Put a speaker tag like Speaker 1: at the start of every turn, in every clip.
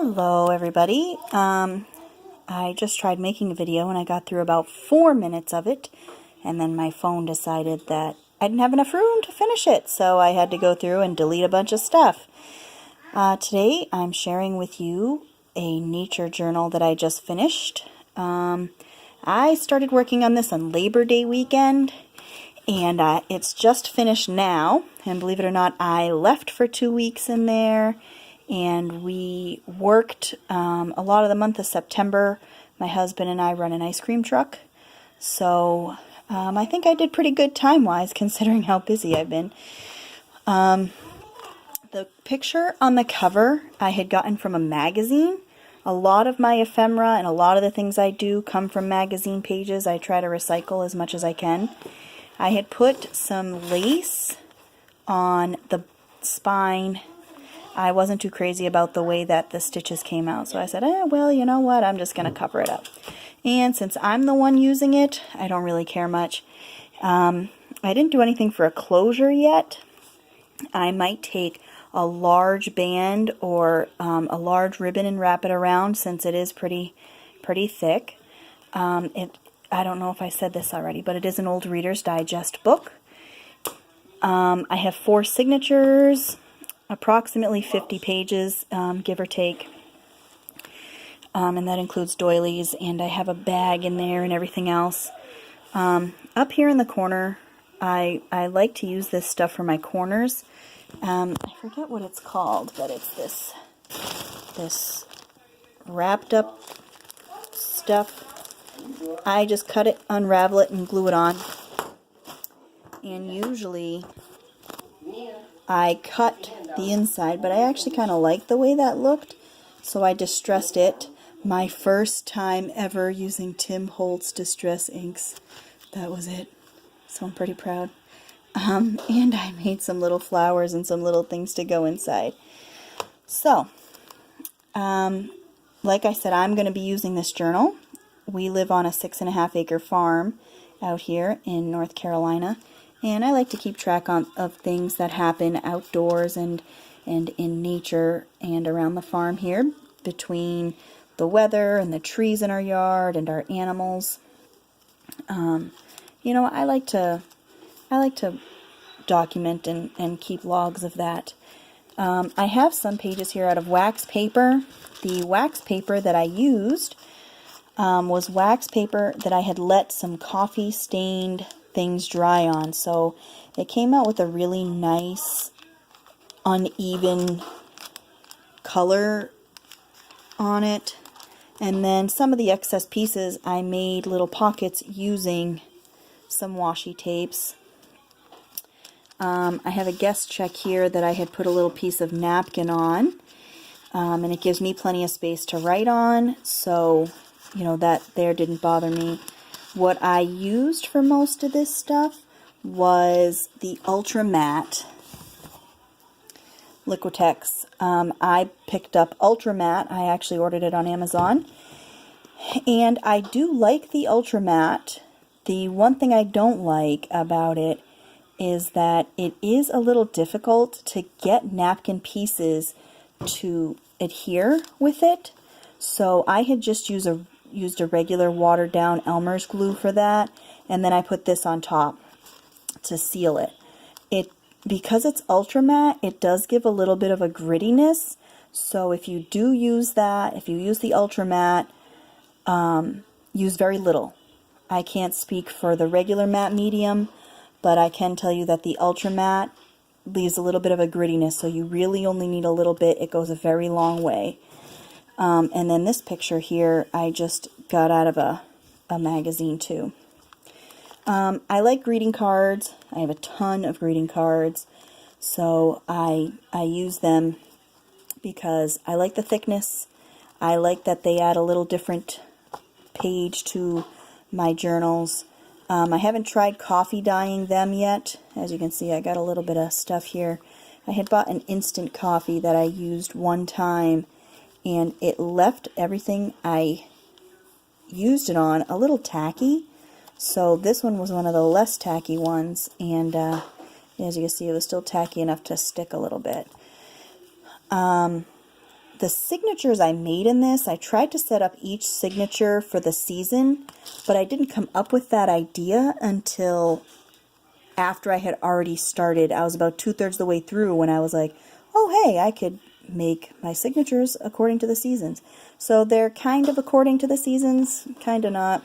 Speaker 1: Hello everybody. I just tried making a video and I got through about 4 minutes of it, and then my phone decided that I didn't have enough room to finish it, so I had to go through and delete a bunch of stuff. Today I'm sharing with you a nature journal that I just finished. I started working on this on Labor Day weekend, and it's just finished now, and believe it or not, I left for 2 weeks in there. And we worked a lot of the month of September. My husband and I run an ice cream truck. So I think I did pretty good time-wise considering how busy I've been. The picture on the cover I had gotten from a magazine. A lot of my ephemera and a lot of the things I do come from magazine pages. I try to recycle as much as I can. I had put some lace on the spine. I wasn't too crazy about the way that the stitches came out, so I said, well, you know what, I'm just going to cover it up. And since I'm the one using it, I don't really care much. I didn't do anything for a closure yet. I might take a large band or a large ribbon and wrap it around, since it is pretty thick. I don't know if I said this already, but it is an old Reader's Digest book. I have 4 signatures. Approximately 50 pages, give or take, and that includes doilies, and I have a bag in there and everything else. Up here in the corner, I like to use this stuff for my corners. I forget what it's called, but it's this wrapped up stuff. I just cut it, unravel it, and glue it on. And usually I cut the inside, but I actually kind of like the way that looked, so I distressed it. My first time ever using Tim Holtz Distress inks. That was it. So I'm pretty proud. And I made some little flowers and some little things to go inside. So, like I said, I'm going to be using this journal. We live on a 6.5 acre farm out here in North Carolina. And I like to keep track of things that happen outdoors and in nature and around the farm here, between the weather and the trees in our yard and our animals. You know, I like to document and keep logs of that. I have some pages here out of wax paper. The wax paper that I used was wax paper that I had let some coffee stained things dry on, so it came out with a really nice uneven color on it. And then some of the excess pieces I made little pockets using some washi tapes. I have a guest check here that I had put a little piece of napkin on, and it gives me plenty of space to write on, so you know that there didn't bother me. What I used for most of this stuff was the Ultra Matte Liquitex. I picked up Ultra Matte. I actually ordered it on Amazon. And I do like the Ultra Matte. The one thing I don't like about it is that it is a little difficult to get napkin pieces to adhere with it. So I had just used a regular watered down Elmer's glue for that, and then I put this on top to seal it. Because it's ultra matte, it does give a little bit of a grittiness, so if you do use that, if you use the ultra matte, use very little. I can't speak for the regular matte medium, but I can tell you that the ultra matte leaves a little bit of a grittiness, so you really only need a little bit. It goes a very long way. And then this picture here, I just got out of a magazine too. I like greeting cards. I have a ton of greeting cards, so I use them because I like the thickness. I like that they add a little different page to my journals. I haven't tried coffee dyeing them yet. As you can see, I got a little bit of stuff here. I had bought an instant coffee that I used one time, and it left everything I used it on a little tacky. So this one was one of the less tacky ones, and as you can see, it was still tacky enough to stick a little bit. the signatures I made in this, I tried to set up each signature for the season, but I didn't come up with that idea until after I had already started. I was about 2/3 the way through when I was like, oh hey, I could make my signatures according to the seasons. So they're kind of according to the seasons, kind of not.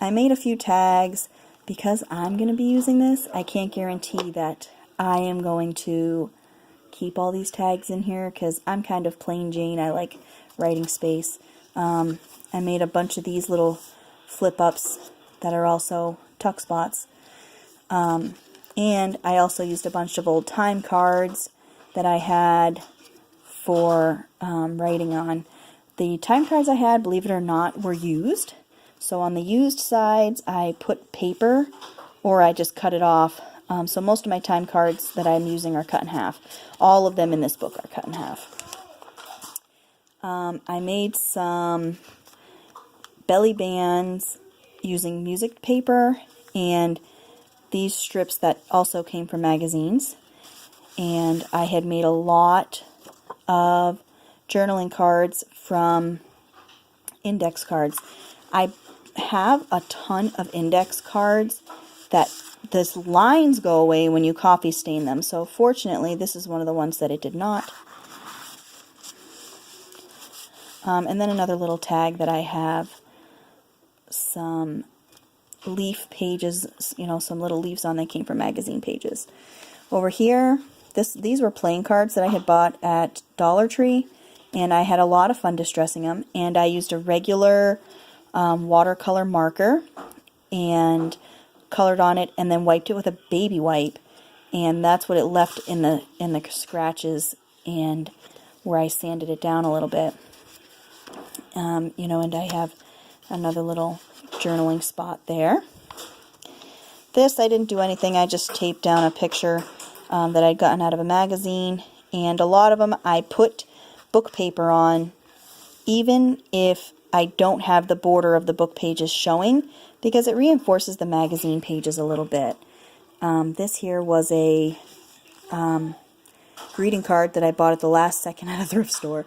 Speaker 1: I made a few tags because I'm going to be using this. I can't guarantee that I am going to keep all these tags in here because I'm kind of plain Jane. I like writing space. I made a bunch of these little flip-ups that are also tuck spots. And I also used a bunch of old time cards that I had for writing on. The time cards I had, believe it or not, were used. So on the used sides, I put paper, or I just cut it off. So most of my time cards that I'm using are cut in half. All of them in this book are cut in half. I made some belly bands using music paper and these strips that also came from magazines. And I had made a lot of journaling cards from index cards. I have a ton of index cards that those lines go away when you coffee stain them. So fortunately, this is one of the ones that it did not. And then another little tag that I have some leaf pages, you know, some little leaves on that came from magazine pages. Over here, these were playing cards that I had bought at Dollar Tree, and I had a lot of fun distressing them. And I used a regular watercolor marker and colored on it, and then wiped it with a baby wipe, and that's what it left in the scratches and where I sanded it down a little bit. You know, and I have another little journaling spot there. This I didn't do anything. I just taped down a picture that I'd gotten out of a magazine, and a lot of them I put book paper on, even if I don't have the border of the book pages showing, because it reinforces the magazine pages a little bit. This here was a greeting card that I bought at the last second at a thrift store.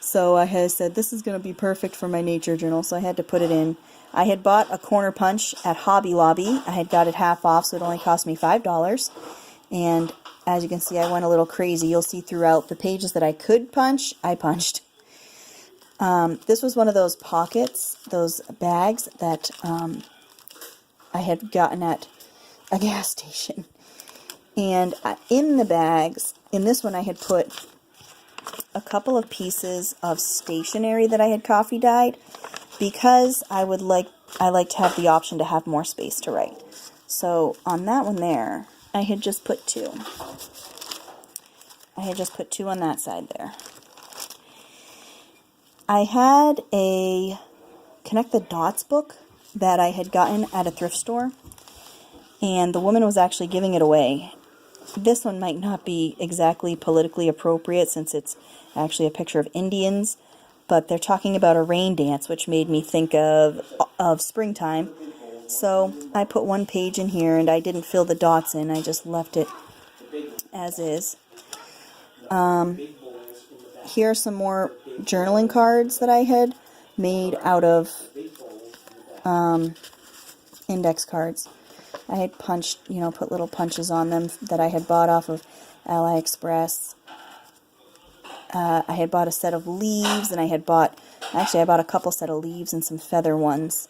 Speaker 1: So I had said, this is going to be perfect for my nature journal, so I had to put it in. I had bought a corner punch at Hobby Lobby. I had got it half off, so it only cost me $5. And as you can see, I went a little crazy. You'll see throughout the pages that I could punch, I punched. This was one of those pockets, those bags that I had gotten at a gas station. And in the bags, in this one I had put a couple of pieces of stationery that I had coffee dyed, because I like to have the option to have more space to write. So on that one there, I had just put two. I had just put two on that side there. I had a Connect the Dots book that I had gotten at a thrift store, and the woman was actually giving it away. This one might not be exactly politically appropriate since it's actually a picture of Indians, but they're talking about a rain dance, which made me think of springtime. So I put one page in here, and I didn't fill the dots in. I just left it as is. Here are some more journaling cards that I had made out of index cards. I had punched, you know, put little punches on them that I had bought off of AliExpress. I had bought a set of leaves, and I bought a couple set of leaves and some feather ones.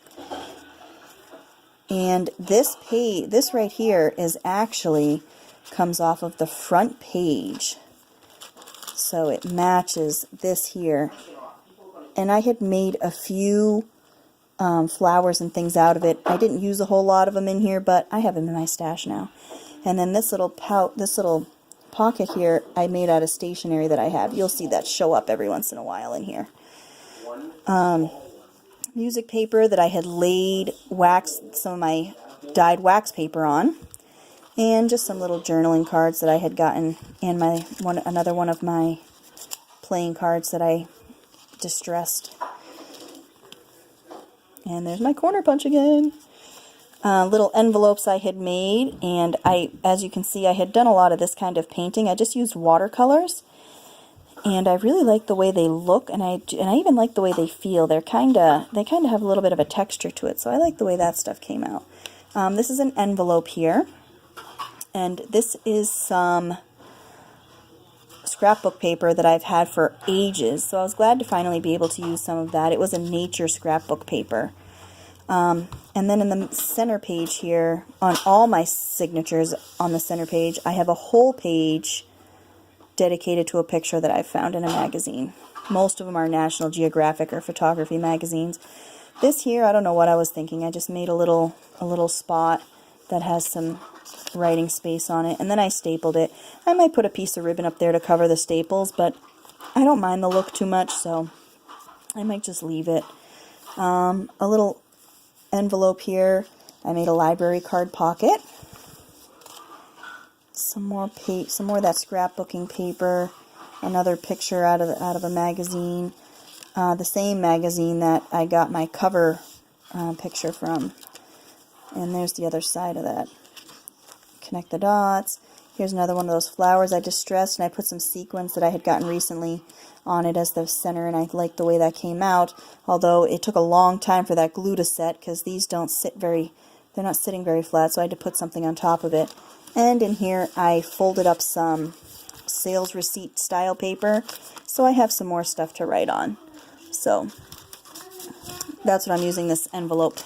Speaker 1: And this right here is actually comes off of the front page. So it matches this here. And I had made a few flowers and things out of it. I didn't use a whole lot of them in here, but I have them in my stash now. And then this little pocket here, I made out of stationery that I have. You'll see that show up every once in a while in here. Music paper that I had laid some of my dyed wax paper on, and just some little journaling cards that I had gotten, and another one of my playing cards that I distressed. And there's my corner punch again. Little envelopes I had made, and as you can see, I had done a lot of this kind of painting. I just used watercolors, And I really like the way they look, and I even like the way they feel. They kind of have a little bit of a texture to it, so I like the way that stuff came out. This is an envelope here, and this is some scrapbook paper that I've had for ages, so I was glad to finally be able to use some of that. It was a nature scrapbook paper. And then in the center page here, on all my signatures on the center page, I have a whole page dedicated to a picture that I found in a magazine. Most of them are National Geographic or photography magazines. This here, I don't know what I was thinking. I just made a little spot that has some writing space on it, and then I stapled it. I might put a piece of ribbon up there to cover the staples, but I don't mind the look too much, so I might just leave it. A little envelope here. I made a library card pocket. Some more of that scrapbooking paper. Another picture out of a magazine. The same magazine that I got my cover picture from. And there's the other side of that. Connect the dots. Here's another one of those flowers I distressed, and I put some sequins that I had gotten recently on it as the center, and I liked the way that came out, although it took a long time for that glue to set, because these don't sit they're not sitting very flat, so I had to put something on top of it. And in here I folded up some sales receipt style paper, so I have some more stuff to write on. So that's what I'm using this envelope,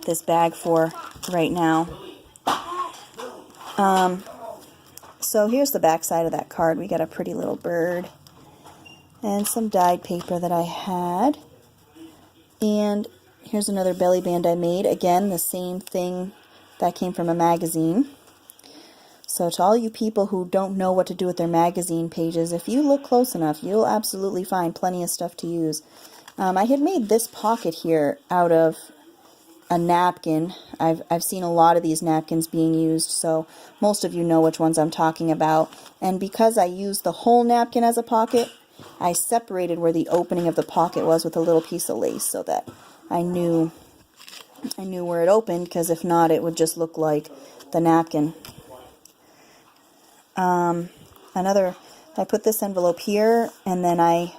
Speaker 1: this bag for right now. So here's the back side of that card. We got a pretty little bird and some dyed paper that I had. And here's another belly band I made. Again, the same thing that came from a magazine. So to all you people who don't know what to do with their magazine pages, if you look close enough, you'll absolutely find plenty of stuff to use. I had made this pocket here out of a napkin. I've seen a lot of these napkins being used, so most of you know which ones I'm talking about. And because I used the whole napkin as a pocket, I separated where the opening of the pocket was with a little piece of lace, so that I knew where it opened, because if not, it would just look like the napkin. I put this envelope here, and then I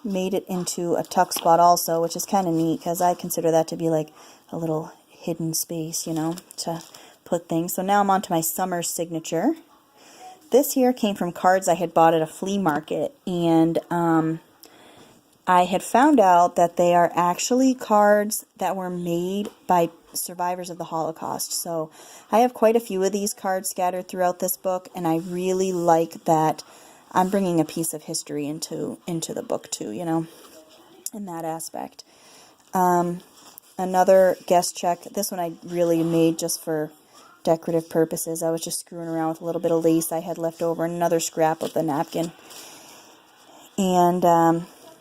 Speaker 1: made it into a tuck spot also, which is kind of neat, because I consider that to be like a little hidden space, you know, to put things. So now I'm on to my summer signature. This here came from cards I had bought at a flea market, and I had found out that they are actually cards that were made by survivors of the Holocaust. So I have quite a few of these cards scattered throughout this book, and I really like that I'm bringing a piece of history into the book too, you know, in that aspect. Another guest check. This one I really made just for decorative purposes. I was just screwing around with a little bit of lace I had left over, and another scrap of the napkin. And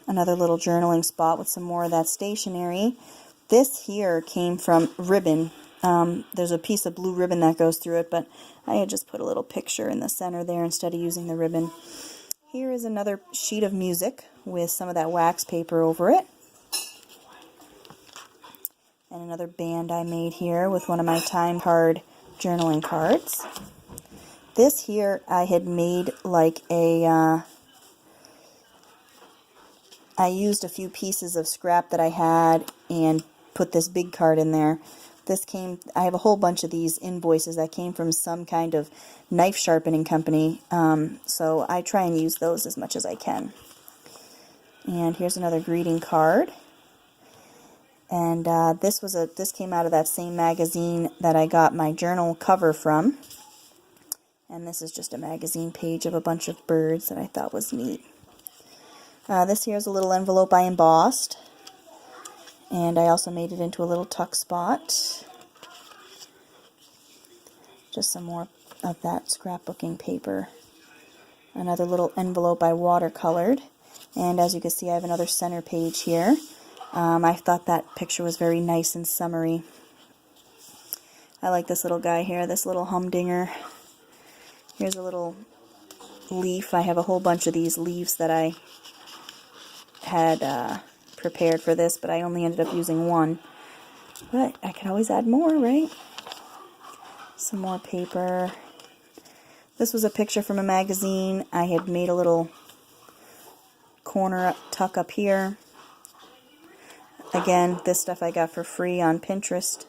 Speaker 1: another little journaling spot with some more of that stationery. This here came from ribbon. There's a piece of blue ribbon that goes through it, but I had just put a little picture in the center there instead of using the ribbon. Here is another sheet of music with some of that wax paper over it. And another band I made here with one of my time card journaling cards. This here I had made like a... I used a few pieces of scrap that I had and put this big card in there. I have a whole bunch of these invoices that came from some kind of knife sharpening company, so I try and use those as much as I can. And here's another greeting card. And this came out of that same magazine that I got my journal cover from. And this is just a magazine page of a bunch of birds that I thought was neat. This here is a little envelope I embossed. And I also made it into a little tuck spot. Just some more of that scrapbooking paper. Another little envelope I watercolored. And as you can see, I have another center page here. I thought that picture was very nice and summery. I like this little guy here, this little humdinger. Here's a little leaf. I have a whole bunch of these leaves that I had prepared for this, but I only ended up using one. But I could always add more, right? Some more paper. This was a picture from a magazine. I had made a little corner tuck up here. Again, this stuff I got for free on Pinterest.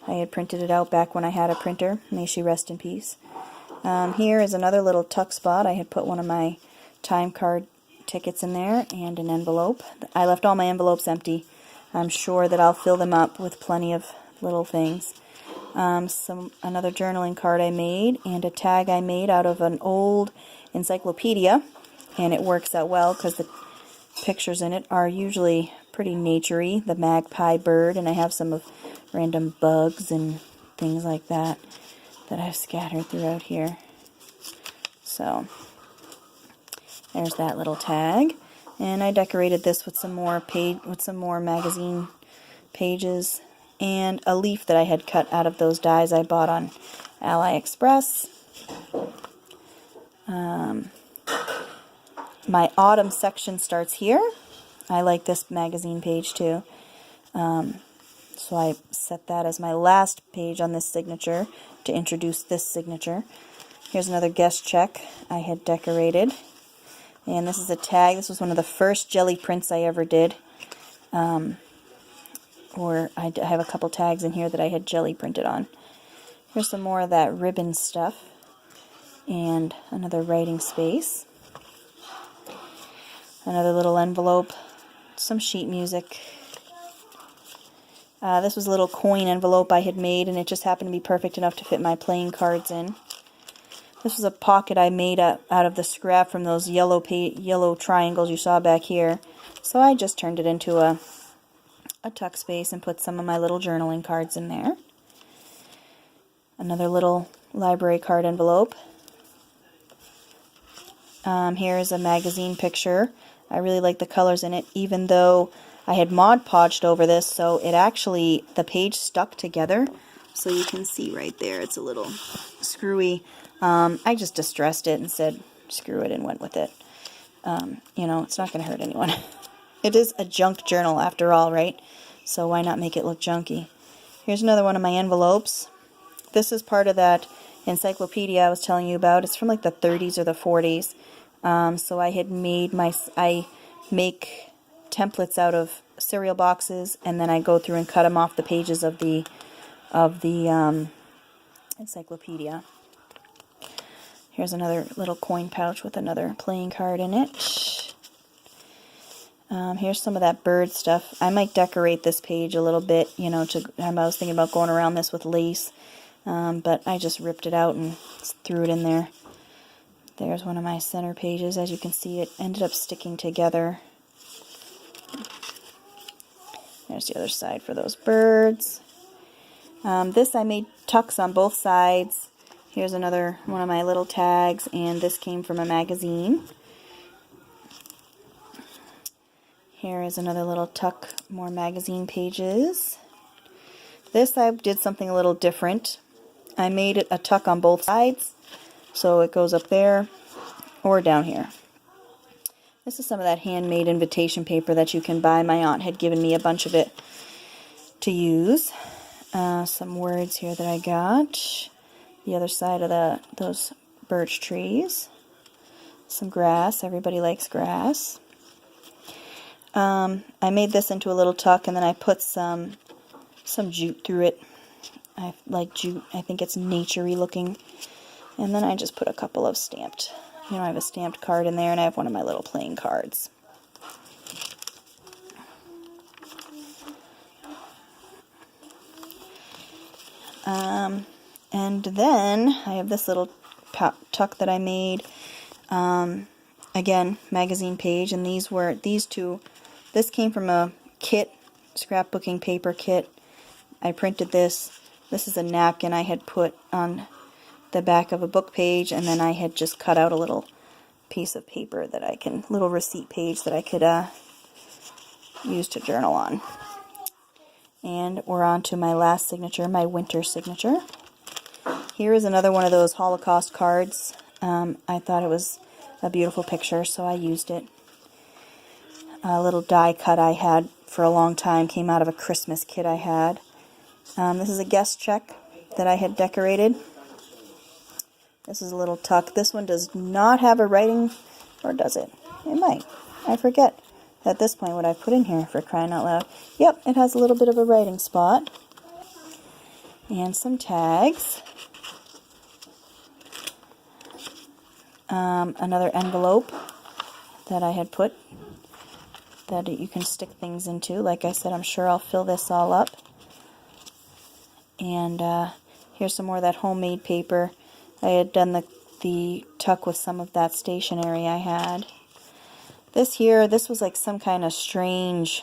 Speaker 1: I had printed it out back when I had a printer. May she rest in peace. Here is another little tuck spot. I had put one of my time card tickets in there and an envelope. I left all my envelopes empty. I'm sure that I'll fill them up with plenty of little things. Another journaling card I made and a tag I made out of an old encyclopedia, and it works out well because the pictures in it are usually pretty naturey, the magpie bird, and I have some of random bugs and things like that that I've scattered throughout here. So there's that little tag, and I decorated this with some more magazine pages and a leaf that I had cut out of those dies I bought on AliExpress. My autumn section starts here. I like this magazine page too. So I set that as my last page on this signature to introduce this signature. Here's another guest check I had decorated. And this is a tag. This was one of the first jelly prints I ever did. Or I have a couple tags in here that I had jelly printed on. Here's some more of that ribbon stuff. And another writing space. Another little envelope. Some sheet music. This was a little coin envelope I had made, and it just happened to be perfect enough to fit my playing cards in. This was a pocket I made out of the scrap from those yellow triangles you saw back here. So I just turned it into a tuck space and put some of my little journaling cards in there. Another little library card envelope. Here's a magazine picture. I really like the colors in it, even though I had Mod Podged over this, so it actually, the page stuck together. So you can see right there, it's a little screwy. I just distressed it and said, screw it, and went with it. You know, it's not going to hurt anyone. It is a junk journal after all, right? So why not make it look junky? Here's another one of my envelopes. This is part of that encyclopedia I was telling you about. It's from like the 30s or the 40s. So I had made I make templates out of cereal boxes, and then I go through and cut them off the pages of the encyclopedia. Here's another little coin pouch with another playing card in it. Here's some of that bird stuff. I might decorate this page a little bit, you know, I was thinking about going around this with lace, but I just ripped it out and threw it in there. There's one of my center pages. As you can see, it ended up sticking together. There's the other side for those birds. This I made tucks on both sides. Here's another one of my little tags, and this came from a magazine. Here is another little tuck, more magazine pages. This I did something a little different. I made it a tuck on both sides, so it goes up there or down here. This is some of that handmade invitation paper that you can buy. My aunt had given me a bunch of it to use. Some words here that I got. The other side of those birch trees. Some grass. Everybody likes grass. I made this into a little tuck, and then I put some jute through it. I like jute. I think it's naturey looking. And then I just put a couple of stamped. You know, I have a stamped card in there, and I have one of my little playing cards. And then I have this little tuck that I made. Again, magazine page, and this came from a kit, scrapbooking paper kit. I printed this. This is a napkin I had put on the back of a book page, and then I had just cut out a little piece of paper little receipt page that I could use to journal on. And we're on to my last signature, my winter signature. Here is another one of those Holocaust cards. I thought it was a beautiful picture, so I used it. A little die cut I had for a long time, came out of a Christmas kit I had. This is a guest check that I had decorated. This is a little tuck. This one does not have a writing, or does it? It might. I forget at this point what I put in here, for crying out loud. Yep, it has a little bit of a writing spot. And some tags. Another envelope that I had put that you can stick things into. Like I said, I'm sure I'll fill this all up. And here's some more of that homemade paper. I had done the tuck with some of that stationery I had. This was like some kind of strange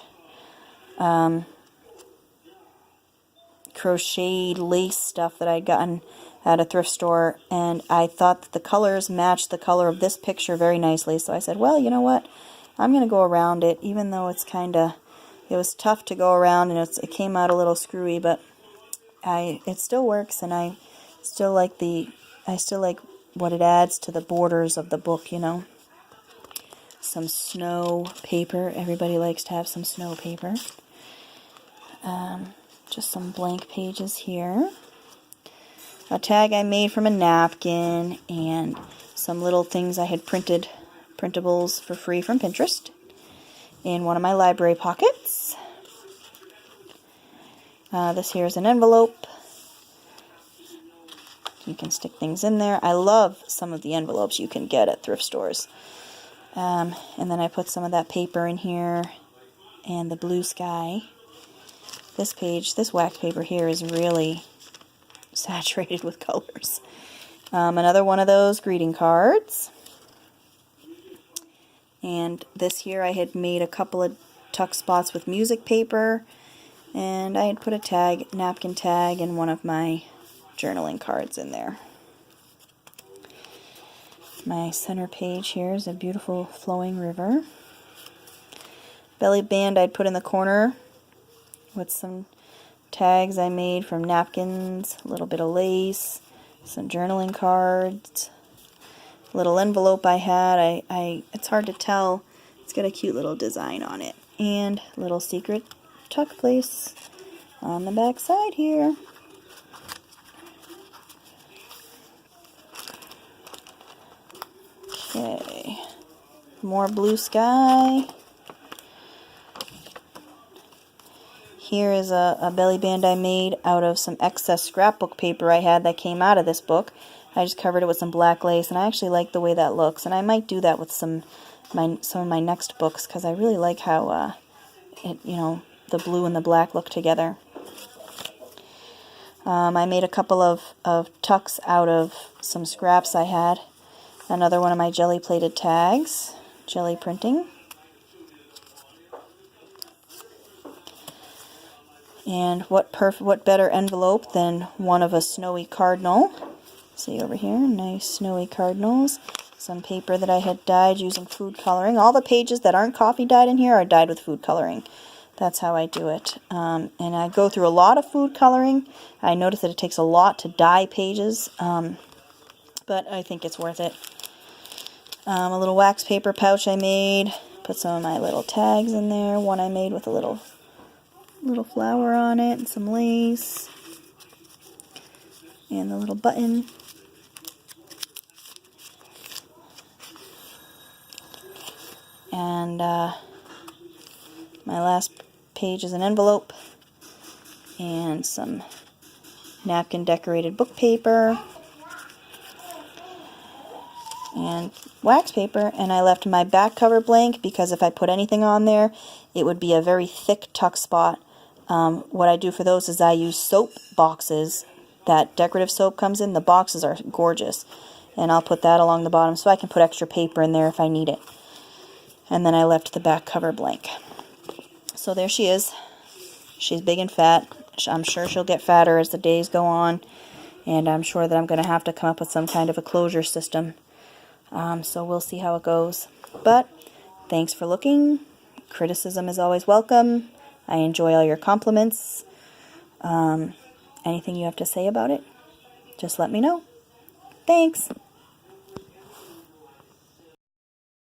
Speaker 1: crocheted lace stuff that I'd gotten at a thrift store, and I thought that the colors matched the color of this picture very nicely, so I said, well, you know what, I'm going to go around it, even though it was tough to go around, and it came out a little screwy, but it still works, and I still like what it adds to the borders of the book, you know. Some snow paper. Everybody likes to have some snow paper. Just some blank pages here. A tag I made from a napkin, and some little things I had printables for free from Pinterest in one of my library pockets. This here is an envelope. You can stick things in there. I love some of the envelopes you can get at thrift stores. And then I put some of that paper in here, and the blue sky. This wax paper here is really saturated with colors. Another one of those greeting cards. And this here I had made a couple of tuck spots with music paper, and I had put a napkin tag, and one of my journaling cards in there. My center page here is a beautiful flowing river. Belly band I'd put in the corner with some tags I made from napkins, a little bit of lace, some journaling cards, little envelope I had. It's hard to tell. It's got a cute little design on it, and little secret tuck place on the back side here. Okay, more blue sky. Here is a belly band I made out of some excess scrapbook paper I had that came out of this book. I just covered it with some black lace, and I actually like the way that looks. And I might do that with some of my next books, because I really like how the blue and the black look together. I made a couple of tucks out of some scraps I had. Another one of my jelly plated tags, jelly printing. And what better envelope than one of a snowy cardinal? See over here, nice snowy cardinals. Some paper that I had dyed using food coloring. All the pages that aren't coffee dyed in here are dyed with food coloring. That's how I do it. And I go through a lot of food coloring. I notice that it takes a lot to dye pages, but I think it's worth it. A little wax paper pouch I made. Put some of my little tags in there. One I made with a little flower on it, and some lace, and the little button. And my last page is an envelope and some napkin decorated book paper and wax paper, and I left my back cover blank because if I put anything on there, it would be a very thick tuck spot. What I do for those is I use soap boxes that decorative soap comes in. The boxes are gorgeous, and I'll put that along the bottom so I can put extra paper in there if I need it. And then I left the back cover blank. So there she is. She's big and fat. I'm sure she'll get fatter as the days go on, and I'm sure that I'm going to have to come up with some kind of a closure system. So we'll see how it goes. But thanks for looking. Criticism is always welcome. I enjoy all your compliments. Anything you have to say about it, just let me know. Thanks.